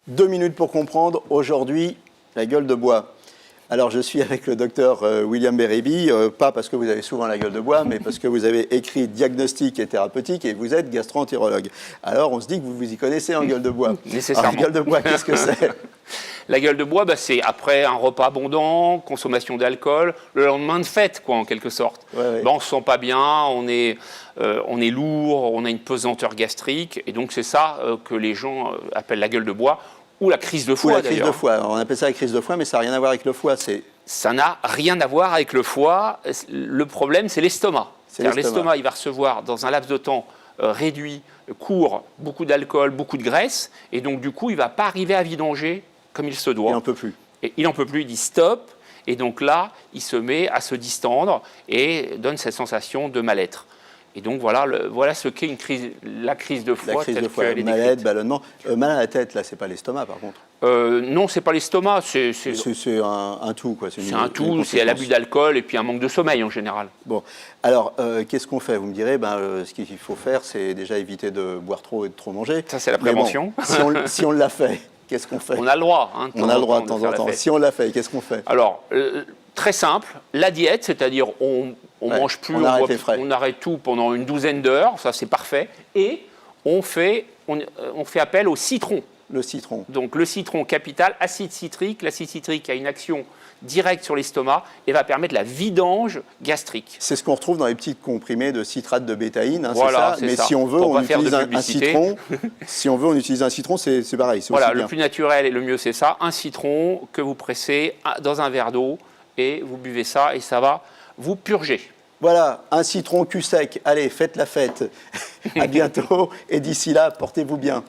2 minutes pour comprendre, aujourd'hui, la gueule de bois. Alors, je suis avec le docteur William Bérébi, pas parce que vous avez souvent la gueule de bois, mais parce que vous avez écrit Diagnostic et thérapeutique et vous êtes gastro-entérologue. Alors, on se dit que vous vous y connaissez en gueule de bois. Nécessairement. Alors, la gueule de bois, qu'est-ce que c'est? La gueule de bois, c'est après un repas abondant, consommation d'alcool, le lendemain de fête, quoi, en quelque sorte. Ouais. On ne se sent pas bien, on est lourd, on a une pesanteur gastrique, et donc c'est ça que les gens appellent la gueule de bois, ou la crise de foie, Ou la crise de foie. Alors, on appelle ça la crise de foie, mais ça n'a rien à voir avec le foie. Ça n'a rien à voir avec le foie. Le problème, c'est l'estomac. L'estomac, il va recevoir dans un laps de temps réduit, court, beaucoup d'alcool, beaucoup de graisse, et donc du coup, il ne va pas arriver à vidanger comme il se doit. Il n'en peut plus. Et il n'en peut plus, il dit stop, et donc là, il se met à se distendre et donne cette sensation de mal-être. Et donc voilà ce qu'est la crise de foie. La crise de foie, mal-être, ballonnement. Mal à la tête, là, c'est pas l'estomac par contre. Non, c'est pas l'estomac, c'est un tout, quoi. C'est un tout, c'est l'abus d'alcool et puis un manque de sommeil en général. Bon, alors qu'est-ce qu'on fait? Vous me direz, ce qu'il faut faire, c'est déjà éviter de boire trop et de trop manger. Ça, c'est la prévention. Bon, si on l'a fait, qu'est-ce qu'on fait? On a le droit. On a le droit de temps en temps. Si on l'a fait, qu'est-ce qu'on fait? Alors, très simple, la diète, c'est-à-dire on mange plus, on arrête tout pendant une douzaine d'heures, ça c'est parfait, et on fait appel au citron. Le citron. Donc le citron capital, acide citrique. L'acide citrique a une action directe sur l'estomac et va permettre la vidange gastrique. C'est ce qu'on retrouve dans les petits comprimés de citrate de bétaïne, voilà, c'est ça. Mais si on veut, on utilise un citron. Si on veut, on utilise un citron, c'est pareil. Voilà, le plus naturel et le mieux, c'est ça. Un citron que vous pressez dans un verre d'eau et vous buvez ça et ça va vous purger. Voilà, un citron cul sec. Allez, faites la fête. À bientôt et d'ici là, portez-vous bien.